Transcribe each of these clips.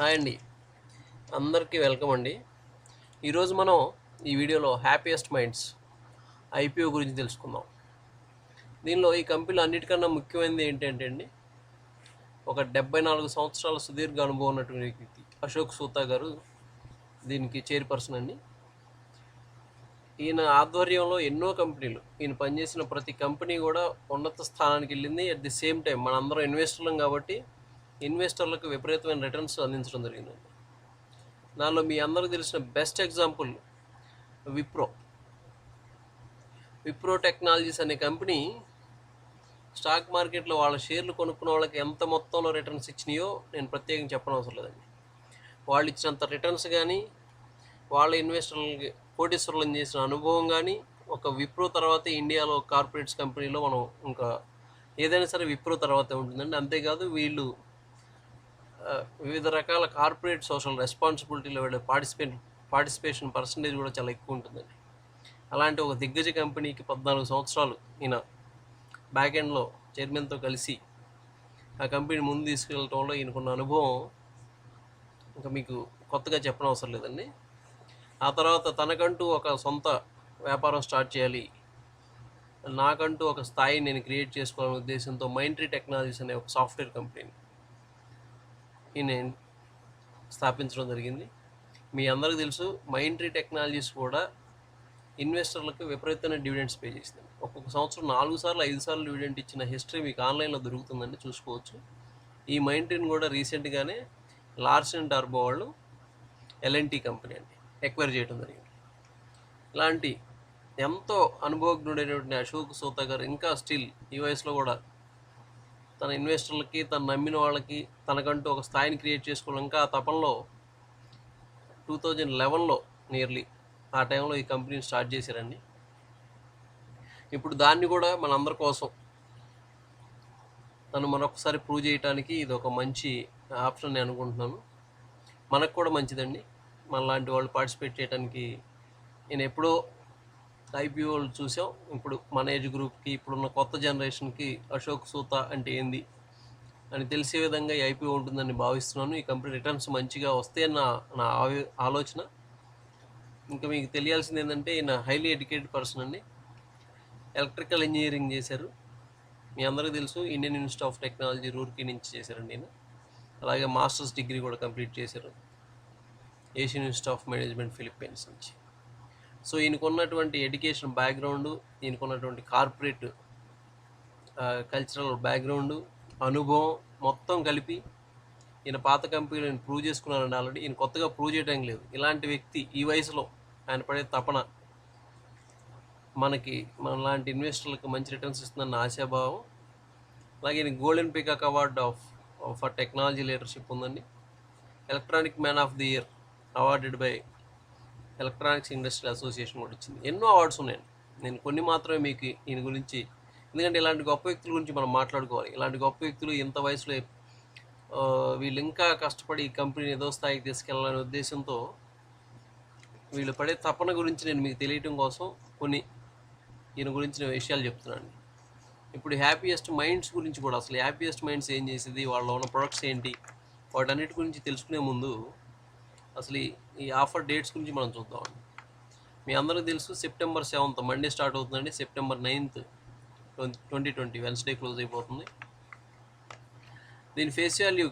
Hi అండి. అందరికీ welcome అండి. ఈరోజు మనం ఈ వీడియోలో హ్యాపీయెస్ట్ మైండ్స్ ఐపీఓ గురించి తెలుసుకుందాం. దీనిలో ఈ కంపెనీలో అన్నిటికన్నా ముఖ్యమైనది ఏంటంటే అండి, ఒక 74 సంవత్సరాల సుదీర్ఘ అనుభవం ఉన్నటువంటి వ్యక్తి అశోక్ సూతా గారు దీనికి చైర్పర్సన్ అండి. ఈయన ఆధ్వర్యంలో ఎన్నో కంపెనీలు, ఈయన పనిచేసిన ప్రతి కంపెనీ కూడా ఉన్నత స్థానానికి వెళ్ళింది. అట్ ది సేమ్ టైం మనందరం ఇన్వెస్టర్లం కాబట్టి ఇన్వెస్టర్లకు విపరీతమైన రిటర్న్స్ అందించడం జరిగిందండి. దానిలో మీ అందరికీ తెలిసిన best example Wipro. Wipro technologies అనే కంపెనీ స్టాక్ మార్కెట్లో వాళ్ళ షేర్లు కొనుక్కున్న వాళ్ళకి ఎంత మొత్తంలో రిటర్న్స్ ఇచ్చినాయో నేను ప్రత్యేకంగా చెప్పనవసరం లేదండి. వాళ్ళు ఇచ్చినంత రిటర్న్స్ కానీ, వాళ్ళ ఇన్వెస్టర్లకి కోటీశ్వరులను చేసిన అనుభవం కానీ, ఒక విప్రో తర్వాత ఇండియాలో కార్పొరేట్స్ కంపెనీలో మనం ఇంకా ఏదైనా సరే విప్రో తర్వాతే ఉంటుందండి. అంతేకాదు వీళ్ళు వివిధ రకాల కార్పొరేట్ సోషల్ రెస్పాన్సిబిలిటీలో వీళ్ళ పార్టిసిపేషన్ పర్సంటేజ్ కూడా చాలా ఎక్కువ ఉంటుందండి. అలాంటి ఒక దిగ్గజ కంపెనీకి 14 సంవత్సరాలు ఈయన బ్యాక్ ఎండ్లో చైర్మన్తో కలిసి ఆ కంపెనీ ముందు తీసుకెళ్ళటంలో ఈయనకున్న అనుభవం ఇంకా మీకు కొత్తగా చెప్పనవసరం లేదండి. ఆ తర్వాత తనకంటూ ఒక సొంత వ్యాపారం స్టార్ట్ చేయాలి, నాకంటూ ఒక స్థాయిని నేను క్రియేట్ చేసుకోవాలనే ఉద్దేశంతో మైండ్ ట్రీ టెక్నాలజీస్ అనే ఒక సాఫ్ట్వేర్ కంపెనీని ఈయన స్థాపించడం జరిగింది. మీ అందరికీ తెలుసు, మైండ్ ట్రీ టెక్నాలజీస్ కూడా ఇన్వెస్టర్లకు విపరీతమైన డివిడెండ్స్ పే చేస్తుంది. ఒక్కొక్క సంవత్సరం 4 సార్లు 5 సార్లు డివిడెంట్ ఇచ్చిన హిస్టరీ మీకు ఆన్లైన్లో దొరుకుతుందండి, చూసుకోవచ్చు. ఈ మైండ్ ట్రీని కూడా రీసెంట్గానే లార్సెన్ టార్బో వాళ్ళు ఎల్ఎన్టీ కంపెనీ అండి ఎక్వైర్ చేయడం జరిగింది. ఇలాంటి ఎంతో అనుభవజ్ఞుడైనటువంటి అశోక్ సూతా గారు ఇంకా స్టిల్ ఈ వయసులో కూడా తన ఇన్వెస్టర్లకి, తను నమ్మిన వాళ్ళకి తనకంటూ ఒక స్థాయిని క్రియేట్ చేసుకోవడం ఇంకా ఆ తపనలో 2011లో నియర్లీ ఆ టైంలో ఈ కంపెనీని స్టార్ట్ చేశారండి. ఇప్పుడు దాన్ని కూడా మనందరి కోసం తను మరొకసారి ప్రూవ్ చేయడానికి ఇది ఒక మంచి ఆప్షన్ నేను అనుకుంటున్నాను. మనకు కూడా మంచిదండి, మనలాంటి వాళ్ళు పార్టిసిపేట్ చేయడానికి. నేను ఎప్పుడో ఐపీఓలు చూసాం. ఇప్పుడు మన ఏజ్ గ్రూప్కి, ఇప్పుడున్న కొత్త జనరేషన్కి అశోక్ సూతా అంటే ఏంది అని తెలిసే విధంగా ఈ ఐపీఓ ఉంటుందని భావిస్తున్నాను. ఈ కంపెనీ రిటర్న్స్ మంచిగా వస్తే నా ఆలోచన. ఇంకా మీకు తెలియాల్సింది ఏంటంటే, ఈయన హైలీ ఎడ్యుకేటెడ్ పర్సన్ అండి. ఎలక్ట్రికల్ ఇంజనీరింగ్ చేశారు. మీ అందరికీ తెలుసు, Indian Institute of Technology Roorkee నుంచి చేశారండి ఈయన. అలాగే మాస్టర్స్ డిగ్రీ కూడా కంప్లీట్ చేశారు Asian Institute of Management Philippines నుంచి. సో ఈయనకున్నటువంటి ఎడ్యుకేషన్ బ్యాక్గ్రౌండ్, ఈయనకున్నటువంటి కార్పొరేట్ కల్చరల్ బ్యాక్గ్రౌండ్, అనుభవం మొత్తం కలిపి ఈయన పాత కంపెనీలను ప్రూవ్ చేసుకున్నారండి ఆల్రెడీ. ఈయన కొత్తగా ప్రూవ్ చేయడం లేదు. ఇలాంటి వ్యక్తి ఈ వయసులో ఆయన పడే తపన మనలాంటి ఇన్వెస్టర్లకు మంచి రిటర్న్స్ ఇస్తుందన్న ఆశాభావం. అలాగే ఈయన golden peacock award for technology leadership ఉందండి. Electronic man of the year awarded by electronics industry association కూడా ఇచ్చింది. ఎన్నో అవార్డ్స్ ఉన్నాయండి. నేను కొన్ని మాత్రమే మీకు ఈయన గురించి, ఎందుకంటే ఇలాంటి గొప్ప వ్యక్తుల గురించి మనం మాట్లాడుకోవాలి. ఇలాంటి గొప్ప వ్యక్తులు ఇంత వయసులో వీళ్ళు ఇంకా కష్టపడి ఈ కంపెనీని ఏదో స్థాయికి తీసుకెళ్లాలనే ఉద్దేశంతో వీళ్ళు పడే తపన గురించి నేను మీకు తెలియటం కోసం కొన్ని ఈయన గురించిన విషయాలు చెప్తున్నాను. ఇప్పుడు హ్యాపీయెస్ట్ మైండ్స్ గురించి కూడా, అసలు హ్యాపీయెస్ట్ మైండ్స్ ఏం చేసేది, వాళ్ళలో ఉన్న ప్రొడక్ట్స్ ఏంటి, వాటన్నిటి గురించి తెలుసుకునే ముందు అసలు ఈ ఆఫర్ డేట్స్ గురించి మనం చూద్దామండి. మీ అందరికీ తెలుసు, September 7th మండే స్టార్ట్ అవుతుందండి. September 9th 2020 వెన్స్డే క్లోజ్ అయిపోతుంది. దీని ఫేస్ వాల్యూ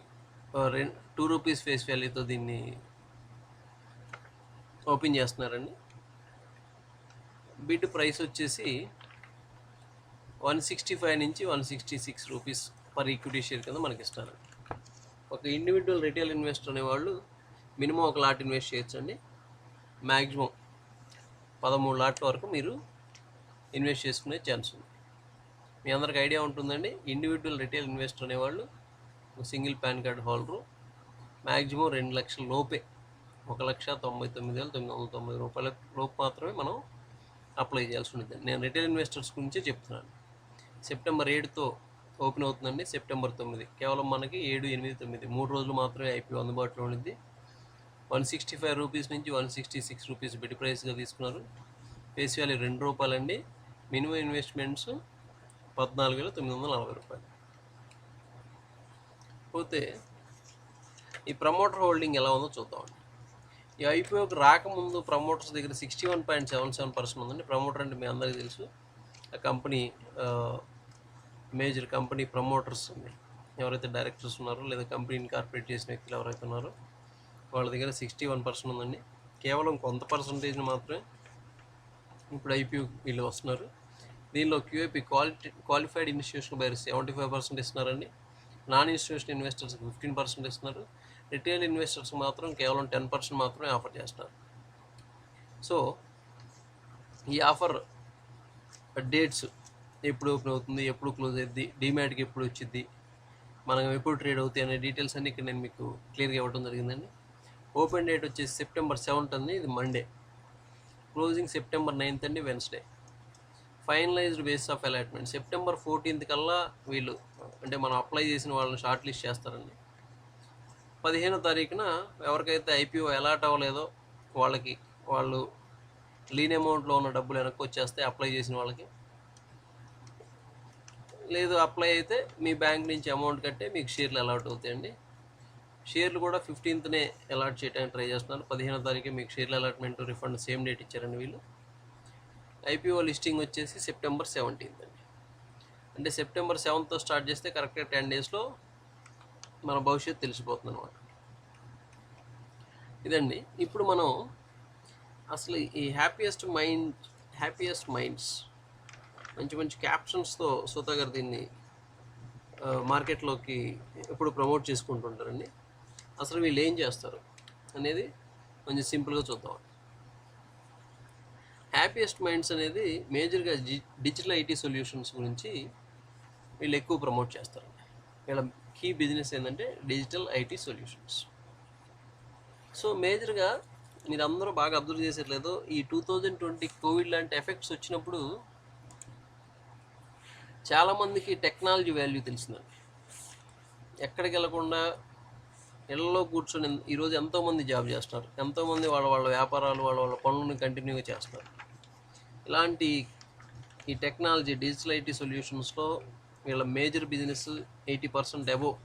₹2 ఫేస్ వాల్యూతో దీన్ని ఓపెన్ చేస్తున్నారండి. బిడ్ ప్రైస్ వచ్చేసి 165 నుంచి ₹166 పర్ ఈక్విటీ షేర్ కింద మనకి ఇస్తారు. ఒక ఇండివిజువల్ రిటైల్ ఇన్వెస్టర్ అనేవాళ్ళు మినిమం ఒక లాట్ ఇన్వెస్ట్ చేయొచ్చండి. మ్యాక్సిమం 13 లాట్ల వరకు మీరు ఇన్వెస్ట్ చేసుకునే ఛాన్స్ ఉంది. మీ అందరికి ఐడియా ఉంటుందండి. ఇండివిజువల్ రిటైల్ ఇన్వెస్టర్ అనేవాళ్ళు single pan card holder maximum 2 లక్షల లోపే, ₹1,99,990 లోపు మాత్రమే మనం అప్లై చేయాల్సి ఉంటుంది. నేను రిటైల్ ఇన్వెస్టర్స్ గురించే చెప్తున్నాను. September 8తో ఓపెన్ అవుతుందండి. September 9 కేవలం మనకి 7, 8, 9 3 రోజులు మాత్రమే ఐపీఓ అందుబాటులో ఉంది. ₹165 నుంచి ₹166 బిడ్ ప్రైస్గా తీసుకున్నారు. ఫేస్ వాల్యూ ₹2 అండి. Minimum investments ₹14,940. పోతే ఈ ప్రమోటర్ హోల్డింగ్ ఎలా ఉందో చూద్దామండి. ఈ ఐపీఓకి రాకముందు ప్రమోటర్స్ దగ్గర 61.77% ఉందండి. ప్రమోటర్ అంటే మీ అందరికీ తెలుసు, ఆ కంపెనీ మేజర్ కంపెనీ ప్రమోటర్స్ ఎవరైతే డైరెక్టర్స్ ఉన్నారో లేదా కంపెనీ ఇన్కార్పొరేట్ చేసిన వ్యక్తులు ఎవరైతే ఉన్నారో వాళ్ళ దగ్గర 61% ఉందండి. కేవలం కొంత పర్సంటేజ్ మాత్రమే ఇప్పుడు ఐపీఓ వీళ్ళు వస్తున్నారు. దీనిలో క్యూఐపీ క్వాలిఫైడ్ ఇన్స్టిట్యూషన్ బయర్స్ 75% ఇస్తున్నారండి. నాన్ ఇన్స్టిట్యూషన్ ఇన్వెస్టర్స్కి 15% ఇస్తున్నారు. రిటైల్ ఇన్వెస్టర్స్ మాత్రం కేవలం 10% మాత్రమే ఆఫర్ చేస్తున్నారు. సో ఈ ఆఫర్ డేట్స్ ఎప్పుడు ఓపెన్ అవుతుంది, ఎప్పుడు క్లోజ్ అవుతుంది, డీమ్యాట్కి ఎప్పుడు వచ్చింది, మనం ఎప్పుడు ట్రేడ్ అవుతాయి అనే డీటెయిల్స్ అన్నీ ఇక్కడ నేను మీకు క్లియర్గా ఇవ్వడం జరిగిందండి. ఓపెన్ డేట్ వచ్చేసి September 7th అండి, ఇది మండే. క్లోజింగ్ September 9th అండి, Wednesday. Finalised base of allotment September 14th కల్లా వీళ్ళు అంటే మనం అప్లై చేసిన వాళ్ళని షార్ట్ లిస్ట్ చేస్తారండి. 15వ తారీఖున ఎవరికైతే ఐపీఓ అలాట్ అవ్వలేదో వాళ్ళకి వాళ్ళు లీన్ అమౌంట్లో ఉన్న డబ్బులు వెనక్కి వచ్చేస్తే అప్లై చేసిన వాళ్ళకి. లేదు అప్లై అయితే మీ బ్యాంక్ నుంచి అమౌంట్ కట్టే మీకు షేర్లు అలాట్ అవుతాయండి. షేర్లు కూడా 15th అలాట్ చేయడానికి ట్రై చేస్తున్నారు. 15వ తారీఖు మీకు షేర్ల అలాట్మెంట్ రిఫండ్ సేమ్ డేట్ ఇచ్చారండి వీళ్ళు. ఐపీఓ లిస్టింగ్ వచ్చేసి September 17th అండి. అంటే September 7th స్టార్ట్ చేస్తే కరెక్ట్గా 10 daysలో మన భవిష్యత్తు తెలిసిపోతుంది అనమాట. ఇదండి. ఇప్పుడు మనం అసలు ఈ హ్యాపీయెస్ట్ మైండ్స్ మంచి మంచి క్యాప్షన్స్తో సూతా గారు దీన్ని మార్కెట్లోకి ఎప్పుడు ప్రమోట్ చేసుకుంటుంటారండి. అసలు వీళ్ళు ఏం చేస్తారు అనేది కొంచెం సింపుల్గా చూద్దాం. హ్యాపీయెస్ట్ మైండ్స్ అనేది మేజర్గా డిజిటల్ ఐటీ సొల్యూషన్స్ గురించి వీళ్ళు ఎక్కువ ప్రమోట్ చేస్తారు. వీళ్ళ కీ బిజినెస్ ఏంటంటే డిజిటల్ ఐటీ సొల్యూషన్స్. సో మేజర్గా మీరు అందరూ బాగా అబ్జర్వ్ చేసేట్లేదు, ఈ 2020 కోవిడ్ లాంటి ఎఫెక్ట్స్ వచ్చినప్పుడు చాలామందికి టెక్నాలజీ వాల్యూ తెలిసిందండి. ఎక్కడికి వెళ్ళకుండా ఇళ్లలో కూర్చొని ఈరోజు ఎంతోమంది జాబ్ చేస్తున్నారు, ఎంతోమంది వాళ్ళ వ్యాపారాలు వాళ్ళ పనులను కంటిన్యూగా చేస్తున్నారు. ఇలాంటి ఈ టెక్నాలజీ డిజిటల్ ఐటీ సొల్యూషన్స్లో వీళ్ళ మేజర్ బిజినెస్ 80% అబోవ్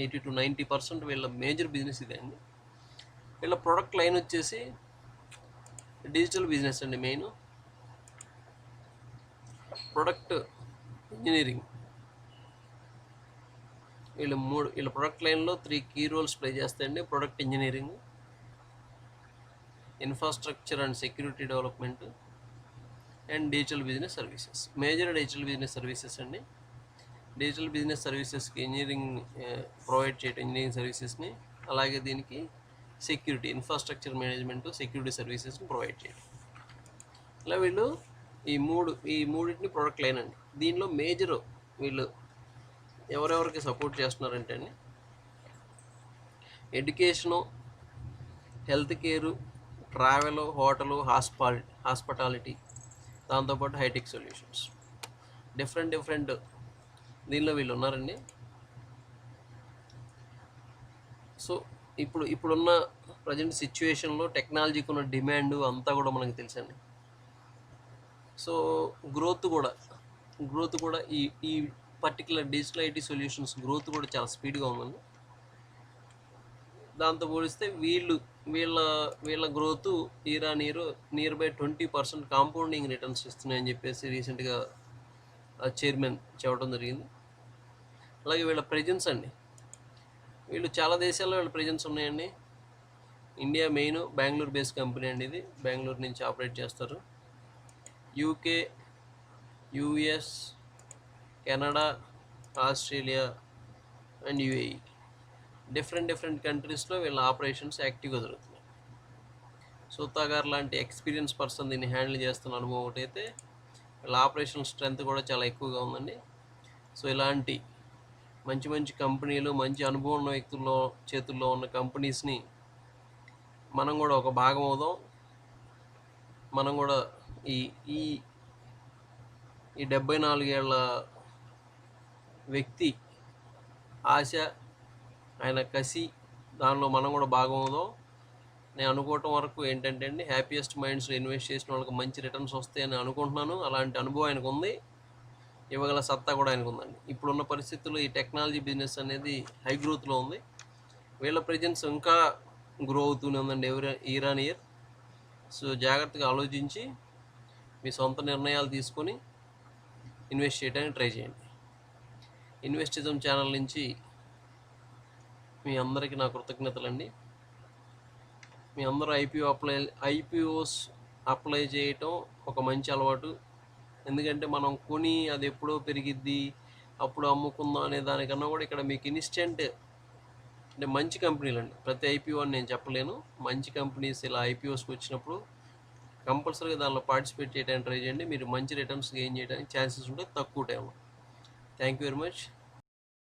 80 to 90% వీళ్ళ మేజర్ బిజినెస్ ఇదే అండి. వీళ్ళ ప్రొడక్ట్ లైన్ వచ్చేసి డిజిటల్ బిజినెస్ అండి. Main product engineering. వీళ్ళ ప్రొడక్ట్ లైన్లో 3 కీ రోల్స్ ప్లే చేస్తాయండి. Product engineering, infrastructure and security development and digital business services. Major digital business services అండి. డిజిటల్ బిజినెస్ సర్వీసెస్కి ఇంజనీరింగ్ ప్రొవైడ్ చేయటం, ఇంజనీరింగ్ సర్వీసెస్ని, అలాగే దీనికి సెక్యూరిటీ ఇన్ఫ్రాస్ట్రక్చర్ మేనేజ్మెంట్ సెక్యూరిటీ సర్వీసెస్ని ప్రొవైడ్ చేయడం. ఇలా వీళ్ళు ఈ మూడింటిని ప్రొడక్ట్ లైన్ అండి. దీనిలో మేజర్ వీళ్ళు ఎవరెవరికి సపోర్ట్ చేస్తున్నారంటే అండి, education, health care, travel, hotel, hospitality, దాంతోపాటు హైటెక్ సొల్యూషన్స్, డిఫరెంట్ దీనిలో వీళ్ళు ఉన్నారండి. సో ఇప్పుడున్న ప్రజెంట్ సిచ్యువేషన్లో టెక్నాలజీకి ఉన్న డిమాండ్ అంతా కూడా మనకు తెలుసండి. సో గ్రోత్ కూడా ఈ particular digital IT solutions growth కూడా చాలా స్పీడ్గా ఉందండి. దాంతో పోలిస్తే వీళ్ళ growth near by 20% compounding returns ఇస్తున్నాయని చెప్పేసి రీసెంట్గా చైర్మన్ చెప్పడం జరిగింది. అలాగే వీళ్ళ ప్రెజెన్స్ అండి, వీళ్ళు చాలా దేశాల్లో వీళ్ళ ప్రెజెన్స్ ఉన్నాయండి. India main Bengaluru based company అండి. ఇది బెంగళూరు నుంచి ఆపరేట్ చేస్తారు. UK, US, Canada, Australia and UAE different కంట్రీస్లో వీళ్ళ ఆపరేషన్స్ యాక్టివ్గా జరుగుతున్నాయి. సూతా గారు లాంటి ఎక్స్పీరియన్స్ పర్సన్ దీన్ని హ్యాండిల్ చేస్తున్న అనుభవం ఒకటైతే వీళ్ళ ఆపరేషన్ స్ట్రెంత్ కూడా చాలా ఎక్కువగా ఉందండి. సో ఇలాంటి మంచి కంపెనీలు, మంచి అనుభవం ఉన్న వ్యక్తుల్లో చేతుల్లో ఉన్న కంపెనీస్ని మనం కూడా ఒక భాగం అవుదాం. మనం కూడా ఈ 74 ఏళ్ళ వ్యక్తి ఆశ, ఆయన కసి, దానిలో మనం కూడా భాగం అవుదాం. నేను అనుకోవటం వరకు ఏంటంటే అండి, హ్యాపీయెస్ట్ మైండ్స్లో ఇన్వెస్ట్ చేసిన వాళ్ళకి మంచి రిటర్న్స్ వస్తాయని అనుకుంటున్నాను. అలాంటి అనుభవం ఆయనకు ఉంది, ఇవ్వగల సత్తా కూడా ఆయనకు ఉందండి. ఇప్పుడున్న పరిస్థితుల్లో ఈ టెక్నాలజీ బిజినెస్ అనేది హై గ్రోత్లో ఉంది. వీళ్ళ ప్రెజెన్స్ ఇంకా గ్రో అవుతూనే ఉందండి ఇయర్ ఆన్ ఇయర్. సో జాగ్రత్తగా ఆలోచించి మీ సొంత నిర్ణయాలు తీసుకొని ఇన్వెస్ట్ చేయడానికి ట్రై చేయండి. ఇన్వెస్టిజం ఛానల్ నుంచి మీ అందరికీ నా కృతజ్ఞతలండి. మీ అందరూ ఐపీఓస్ అప్లై చేయటం ఒక మంచి అలవాటు. ఎందుకంటే మనం కొని అది ఎప్పుడో పెరిగిద్ది అప్పుడు అమ్ముకుందాం అనే దానికన్నా కూడా ఇక్కడ మీకు ఇన్స్టెంట్ అంటే మంచి కంపెనీలు అండి. ప్రతి ఐపీఓ అని నేను చెప్పలేను. మంచి కంపెనీస్ ఇలా ఐపీఓస్కి వచ్చినప్పుడు కంపల్సరీగా దానిలో పార్టిసిపేట్ చేయడానికి ట్రై చేయండి. మీరు మంచి రిటర్న్స్ గెయిన్ చేయడానికి ఛాన్సెస్ ఉంటాయి తక్కువ టైంలో. Thank you very much.